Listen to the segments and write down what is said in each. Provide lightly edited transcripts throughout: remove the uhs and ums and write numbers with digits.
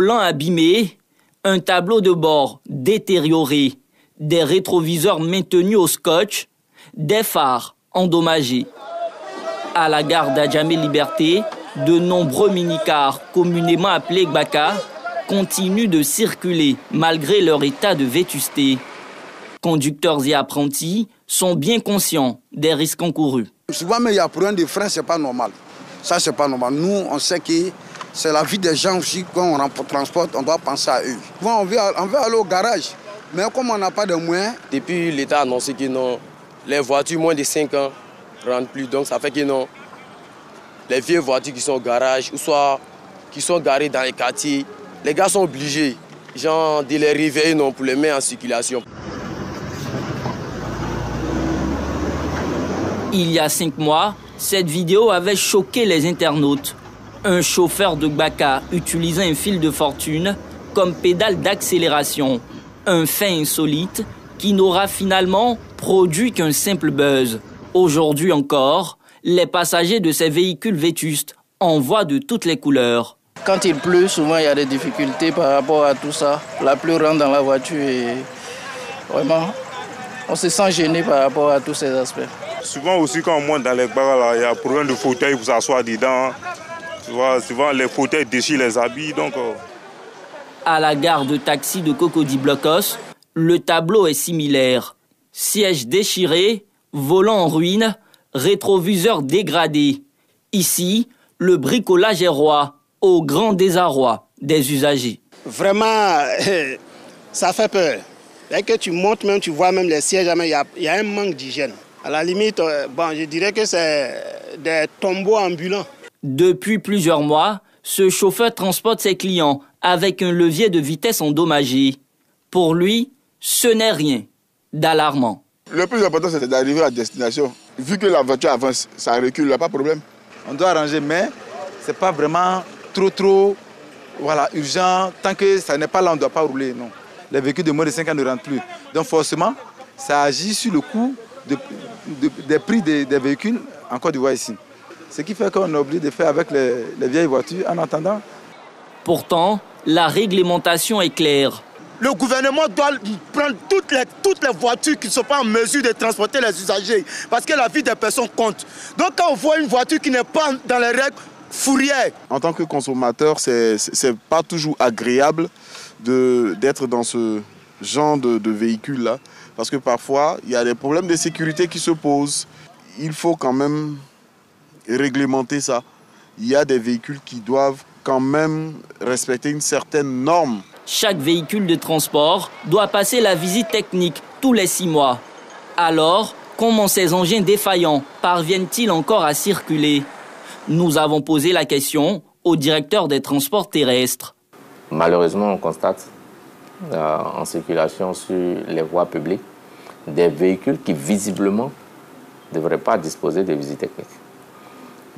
volants abîmés, un tableau de bord détérioré, des rétroviseurs maintenus au scotch, des phares endommagés. À la gare d'Adjamé-Liberté, de nombreux minicars, communément appelés Gbaka, continuent de circuler malgré leur état de vétusté. Conducteurs et apprentis sont bien conscients des risques encourus. Souvent, mais il y a problème de frein, c'est pas normal. Ça, c'est pas normal. Nous, on sait que c'est la vie des gens aussi. Quand on transporte, on doit penser à eux. Souvent, on veut aller au garage. Mais comme on n'a pas de moyens... Depuis l'État a annoncé que non, les voitures moins de 5 ans ne rentrent plus. Donc ça fait que non, les vieilles voitures qui sont au garage, ou soit qui sont garées dans les quartiers, les gars sont obligés genre, de les réveiller non, pour les mettre en circulation. Il y a 5 mois, cette vidéo avait choqué les internautes. Un chauffeur de Gbaka utilisant un fil de fortune comme pédale d'accélération. Un fait insolite qui n'aura finalement produit qu'un simple buzz. Aujourd'hui encore, les passagers de ces véhicules vétustes en voient de toutes les couleurs. Quand il pleut, souvent il y a des difficultés par rapport à tout ça. La pluie rentre dans la voiture et vraiment, on se sent gêné par rapport à tous ces aspects. Souvent aussi quand on monte dans les bars, il y a un problème de fauteuil pour s'asseoir dedans. Tu vois, souvent les fauteuils déchirent les habits. À la gare de taxi de Cocody Blocos, le tableau est similaire. Sièges déchirés, volants en ruine, rétroviseurs dégradés. Ici, le bricolage est roi, au grand désarroi des usagers. Vraiment, ça fait peur. Dès que tu montes, même, tu vois même les sièges, il y a un manque d'hygiène. À la limite, je dirais que c'est des tombeaux ambulants. Depuis plusieurs mois, ce chauffeur transporte ses clients avec un levier de vitesse endommagé. Pour lui, ce n'est rien d'alarmant. Le plus important, c'est d'arriver à destination. Vu que la voiture avance, ça recule, il n'y a pas de problème. On doit arranger, mais ce n'est pas vraiment trop urgent. Tant que ça n'est pas là, on ne doit pas rouler. Non. Les véhicules de moins de 5 ans ne rentrent plus. Donc forcément, ça agit sur le coût des prix des véhicules en Côte d'Ivoire ici. Ce qui fait qu'on est obligé de faire avec les vieilles voitures en attendant. Pourtant, la réglementation est claire. Le gouvernement doit prendre toutes les voitures qui ne sont pas en mesure de transporter les usagers parce que la vie des personnes compte. Donc quand on voit une voiture qui n'est pas dans les règles, fourrière. En tant que consommateur, c'est pas toujours agréable d'être dans ce genre de véhicule-là parce que parfois, il y a des problèmes de sécurité qui se posent. Il faut quand même réglementer ça. Il y a des véhicules qui doivent quand même respecter une certaine norme. Chaque véhicule de transport doit passer la visite technique tous les 6 mois. Alors, comment ces engins défaillants parviennent-ils encore à circuler? Nous avons posé la question au directeur des transports terrestres. Malheureusement, on constate en circulation sur les voies publiques des véhicules qui visiblement ne devraient pas disposer de visites techniques.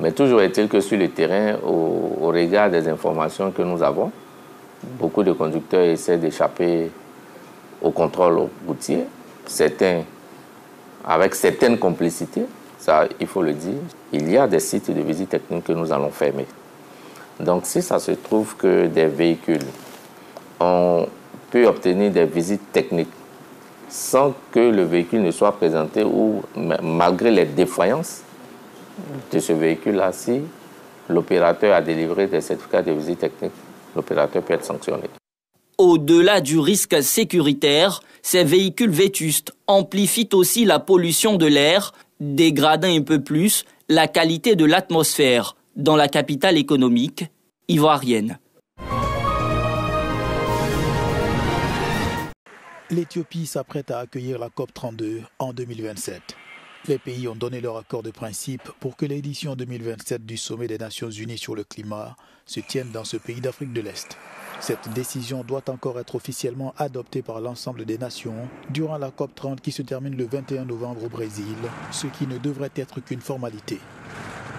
Mais toujours est-il que sur le terrain, au regard des informations que nous avons, beaucoup de conducteurs essaient d'échapper au contrôle routier. Certains, avec certaines complicités, ça, il faut le dire, il y a des sites de visite technique que nous allons fermer. Donc, si ça se trouve que des véhicules ont pu obtenir des visites techniques sans que le véhicule ne soit présenté ou malgré les défaillances de ce véhicule-là, si l'opérateur a délivré des certificats de visite technique, l'opérateur peut être sanctionné. Au-delà du risque sécuritaire, ces véhicules vétustes amplifient aussi la pollution de l'air, dégradant un peu plus la qualité de l'atmosphère dans la capitale économique ivoirienne. L'Éthiopie s'apprête à accueillir la COP32 en 2027. Les pays ont donné leur accord de principe pour que l'édition 2027 du sommet des Nations Unies sur le climat se tienne dans ce pays d'Afrique de l'Est. Cette décision doit encore être officiellement adoptée par l'ensemble des nations durant la COP30 qui se termine le 21 novembre au Brésil, ce qui ne devrait être qu'une formalité.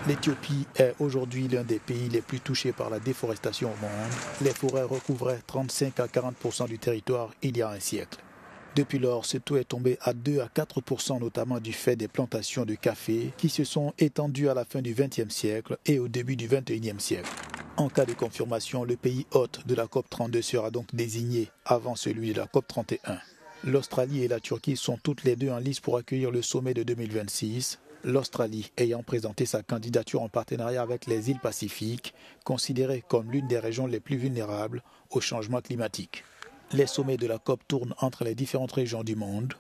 L'Éthiopie est aujourd'hui l'un des pays les plus touchés par la déforestation au monde. Les forêts recouvraient 35 à 40% du territoire il y a un siècle. Depuis lors, ce taux est tombé à 2 à 4%, notamment du fait des plantations de café qui se sont étendues à la fin du XXe siècle et au début du XXIe siècle. En cas de confirmation, le pays hôte de la COP32 sera donc désigné avant celui de la COP31. L'Australie et la Turquie sont toutes les deux en lice pour accueillir le sommet de 2026. L'Australie ayant présenté sa candidature en partenariat avec les îles Pacifiques, considérées comme l'une des régions les plus vulnérables au changement climatique. Les sommets de la COP tournent entre les différentes régions du monde.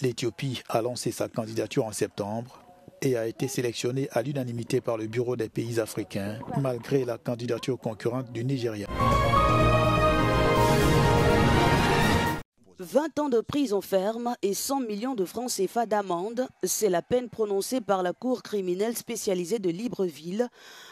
L'Éthiopie a lancé sa candidature en septembre et a été sélectionnée à l'unanimité par le Bureau des pays africains, malgré la candidature concurrente du Nigeria. 20 ans de prison ferme et 100 millions de francs CFA d'amende, c'est la peine prononcée par la Cour criminelle spécialisée de Libreville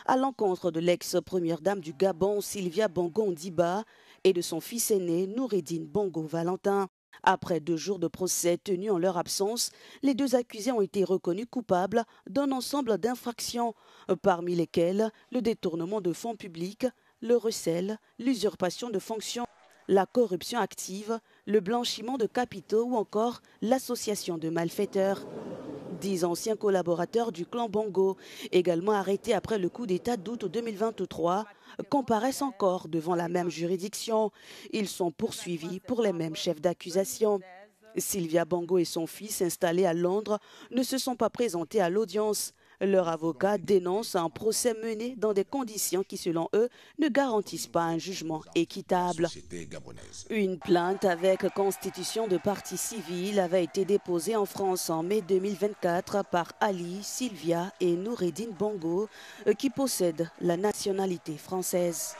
à l'encontre de l'ex-première dame du Gabon, Sylvia Bongo Ondimba, et de son fils aîné, Noureddine Bongo Valentin. Après 2 jours de procès tenus en leur absence, les 2 accusés ont été reconnus coupables d'un ensemble d'infractions, parmi lesquelles le détournement de fonds publics, le recel, l'usurpation de fonctions, la corruption active, le blanchiment de capitaux ou encore l'association de malfaiteurs. 10 anciens collaborateurs du clan Bongo, également arrêtés après le coup d'État d'août 2023, comparaissent encore devant la même juridiction. Ils sont poursuivis pour les mêmes chefs d'accusation. Sylvia Bongo et son fils, installés à Londres, ne se sont pas présentés à l'audience. Leur avocat dénonce un procès mené dans des conditions qui, selon eux, ne garantissent pas un jugement équitable. Une plainte avec constitution de partie civile avait été déposée en France en mai 2024 par Ali, Sylvia et Noureddine Bongo, qui possèdent la nationalité française.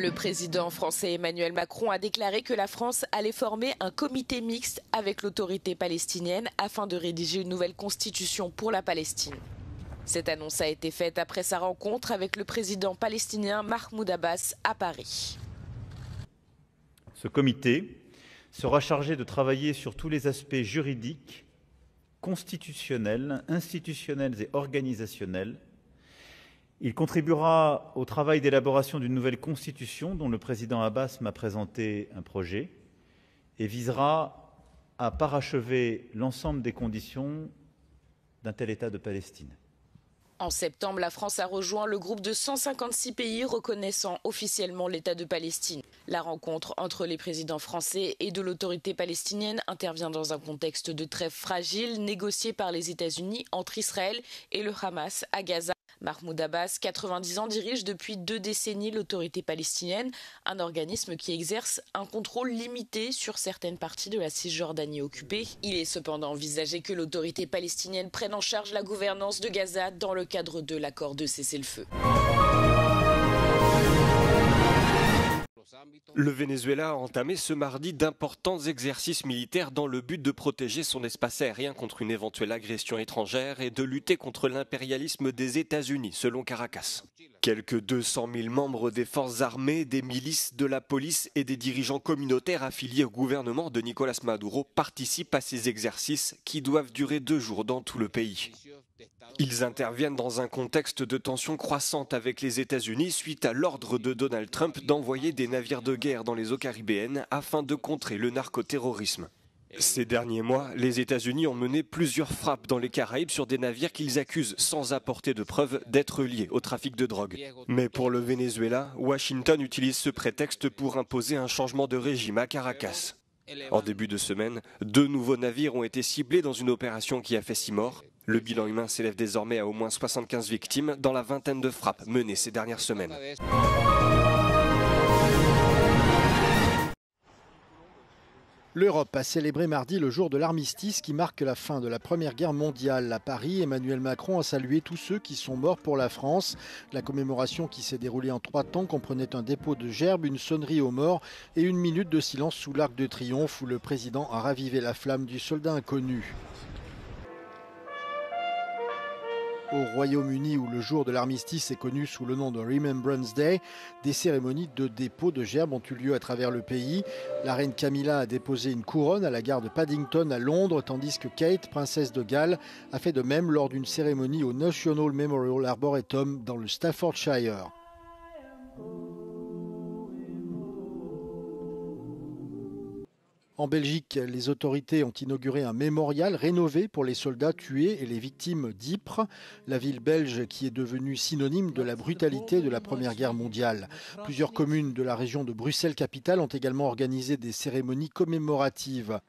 Le président français Emmanuel Macron a déclaré que la France allait former un comité mixte avec l'autorité palestinienne afin de rédiger une nouvelle constitution pour la Palestine. Cette annonce a été faite après sa rencontre avec le président palestinien Mahmoud Abbas à Paris. Ce comité sera chargé de travailler sur tous les aspects juridiques, constitutionnels, institutionnels et organisationnels. Il contribuera au travail d'élaboration d'une nouvelle constitution dont le président Abbas m'a présenté un projet et visera à parachever l'ensemble des conditions d'un tel État de Palestine. En septembre, la France a rejoint le groupe de 156 pays reconnaissant officiellement l'État de Palestine. La rencontre entre les présidents français et de l'autorité palestinienne intervient dans un contexte de trêve fragile négocié par les États-Unis entre Israël et le Hamas à Gaza. Mahmoud Abbas, 90 ans, dirige depuis 2 décennies l'autorité palestinienne, un organisme qui exerce un contrôle limité sur certaines parties de la Cisjordanie occupée. Il est cependant envisagé que l'autorité palestinienne prenne en charge la gouvernance de Gaza dans le cadre de l'accord de cessez-le-feu. Le Venezuela a entamé ce mardi d'importants exercices militaires dans le but de protéger son espace aérien contre une éventuelle agression étrangère et de lutter contre l'impérialisme des États-Unis, selon Caracas. Quelques 200 000 membres des forces armées, des milices, de la police et des dirigeants communautaires affiliés au gouvernement de Nicolás Maduro participent à ces exercices qui doivent durer 2 jours dans tout le pays. Ils interviennent dans un contexte de tension croissante avec les États-Unis suite à l'ordre de Donald Trump d'envoyer des navires de guerre dans les eaux caribéennes afin de contrer le narcoterrorisme. Ces derniers mois, les États-Unis ont mené plusieurs frappes dans les Caraïbes sur des navires qu'ils accusent, sans apporter de preuves, d'être liés au trafic de drogue. Mais pour le Venezuela, Washington utilise ce prétexte pour imposer un changement de régime à Caracas. En début de semaine, 2 nouveaux navires ont été ciblés dans une opération qui a fait 6 morts. Le bilan humain s'élève désormais à au moins 75 victimes dans la vingtaine de frappes menées ces dernières semaines. L'Europe a célébré mardi le jour de l'armistice qui marque la fin de la Première Guerre mondiale. À Paris, Emmanuel Macron a salué tous ceux qui sont morts pour la France. La commémoration qui s'est déroulée en 3 temps comprenait un dépôt de gerbes, une sonnerie aux morts et 1 minute de silence sous l'Arc de Triomphe où le président a ravivé la flamme du soldat inconnu. Au Royaume-Uni, où le jour de l'armistice est connu sous le nom de Remembrance Day, des cérémonies de dépôt de gerbes ont eu lieu à travers le pays. La reine Camilla a déposé une couronne à la gare de Paddington à Londres, tandis que Kate, princesse de Galles, a fait de même lors d'une cérémonie au National Memorial Arboretum dans le Staffordshire. En Belgique, les autorités ont inauguré un mémorial rénové pour les soldats tués et les victimes d'Ypres, la ville belge qui est devenue synonyme de la brutalité de la Première Guerre mondiale. Plusieurs communes de la région de Bruxelles-Capitale ont également organisé des cérémonies commémoratives.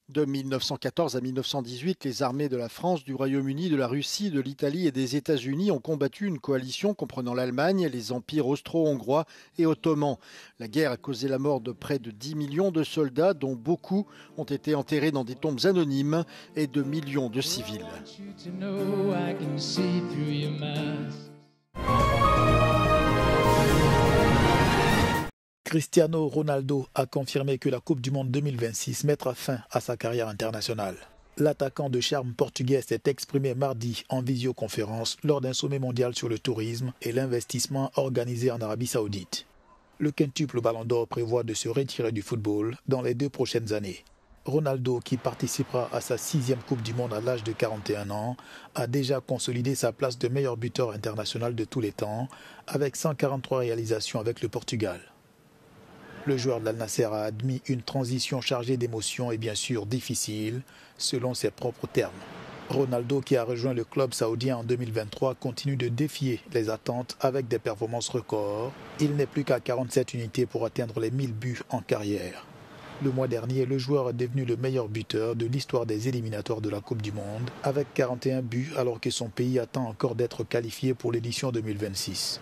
De 1914 à 1918, les armées de la France, du Royaume-Uni, de la Russie, de l'Italie et des États-Unis ont combattu une coalition comprenant l'Allemagne, les empires austro-hongrois et ottomans. La guerre a causé la mort de près de 10 millions de soldats, dont beaucoup ont été enterrés dans des tombes anonymes, et de millions de civils. Cristiano Ronaldo a confirmé que la Coupe du Monde 2026 mettra fin à sa carrière internationale. L'attaquant de charme portugais s'est exprimé mardi en visioconférence lors d'un sommet mondial sur le tourisme et l'investissement organisé en Arabie Saoudite. Le quintuple Ballon d'Or prévoit de se retirer du football dans les 2 prochaines années. Ronaldo, qui participera à sa 6e Coupe du Monde à l'âge de 41 ans, a déjà consolidé sa place de meilleur buteur international de tous les temps, avec 143 réalisations avec le Portugal. Le joueur de Al Nassr a admis une transition chargée d'émotions et bien sûr difficile, selon ses propres termes. Ronaldo, qui a rejoint le club saoudien en 2023, continue de défier les attentes avec des performances records. Il n'est plus qu'à 47 unités pour atteindre les 1000 buts en carrière. Le mois dernier, le joueur est devenu le meilleur buteur de l'histoire des éliminatoires de la Coupe du Monde, avec 41 buts alors que son pays attend encore d'être qualifié pour l'édition 2026.